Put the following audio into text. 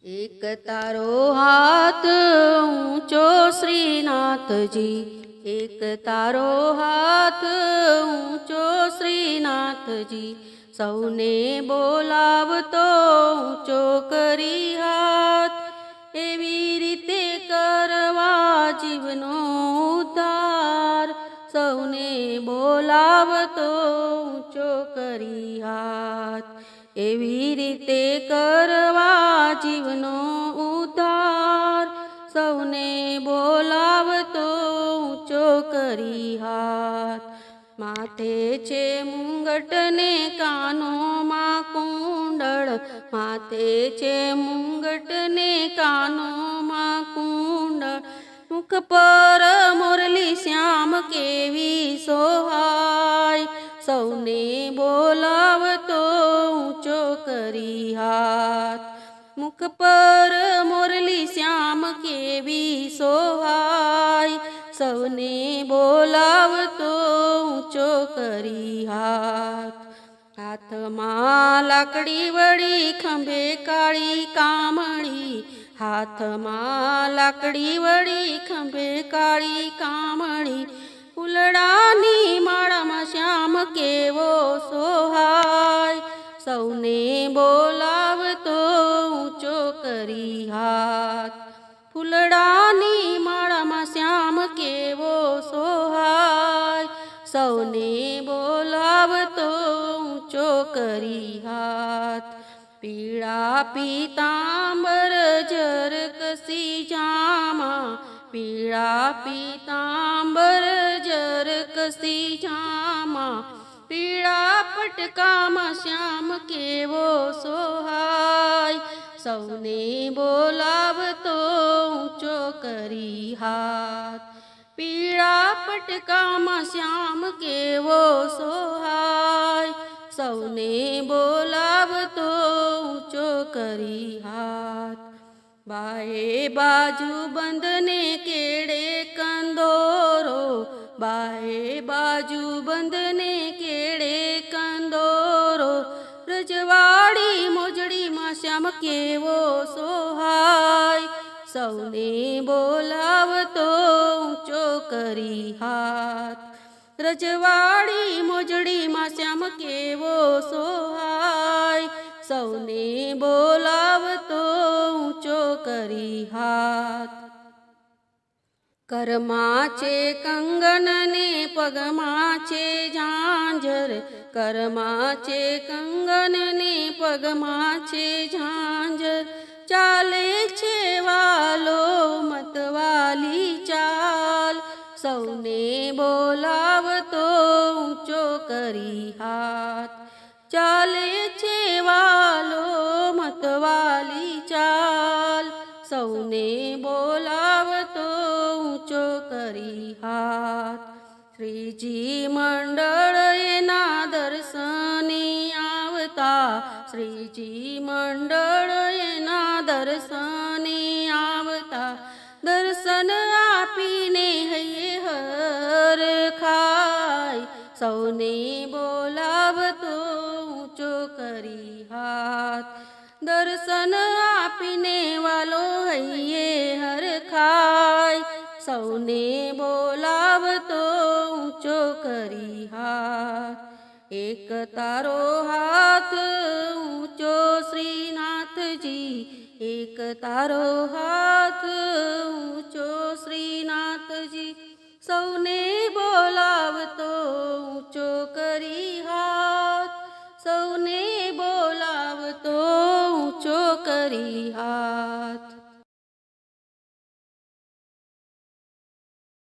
एक तारो हाथ ऊंचो श्रीनाथजी, एक तारो हाथ ऊंचो श्रीनाथजी, सौने बोलावतो ऊंचो करी हाथ। एवी रीते करवा जीवनो उद्धार, सौने बोलावतो ऊंचो करी हाथ। एवी रीते करवा जीवनो उद्धार, सौने बोलावतो ऊंचो करी हाथ। माथे छे मुंगट ने कानो मां कुंडळ, माथे छे मुंगट ने कानो मां कुंडळ, मुख पर मुरली श्याम केवी सोहाय, सौने बोलावतो ऊंचो करी हाथ। मुख पर मुरली श्याम केवी सोहाय, सौने बोलावतो ऊंचो करी हाथ। हाथ मां लाकड़ी वड़ी खंभे काળી कामड़ी, हाथ मां लाकड़ी वड़ी खंभे काળી कामड़ी, फूलड़ानी माळामां श्याम केवो सोहाय, सौने बोलावतो ऊंचो करी हाथ। फूलड़ानी माळामां श्याम केवो सोहाय, सौने बोलावतो ऊंचो करी हाथ। पीळा पीतांबर जरकसी जामा, पीळा पीतांबर जरकसी जामा, पीळा पटकामां श्याम केवो सोहाय, सौने बोलावतो ऊंचो करी हाथ। पीळा पटकामां श्याम केवो सोहाय, सौने बोलावतो ऊंचो करी हाथ। बाए बाजू बंधने केड़े कंदोरो, बाए बाजू बंधने केड़े कंदोरो, रजवाड़ी मोजड़ी मां श्याम केवो सोहाय, सौने बोलावतो ऊंचो करी हाथ। रजवाड़ी मोजड़ी मां श्याम केवो सोहाय, सौने बोलावतो ऊंचो करी हाथ। करमाचे कंगन ने पगमाचे झांझर, करमाचे कंगन ने पगमाचे झांझर, चाले छे वालो मतवाली चाल, सौने बोलावतो ऊंचो करी हाथ। चाले छे वालो मतवाली चाल, सौने बोलावतो ऊंचो करी हाथ। श्रीजी मंडळ एना दर्शनी आवता, श्रीजी मंडळ एना दर्शनी आवता, दर्शन आपीने हये हर खाय, सौने बोलावतो ऊंचो करी हाथ। दर्शन आपीने वालो हये हर खाय, सौने बोलावतो ऊंचो करी हाथ। एक तारो हाथ ऊंचो श्रीनाथजी, एक तारो हाथ ऊंचो श्रीनाथजी, सौने बोलावतो ऊंचो करी हाथ, सौने बोलावतो ऊंचो करी हाथ।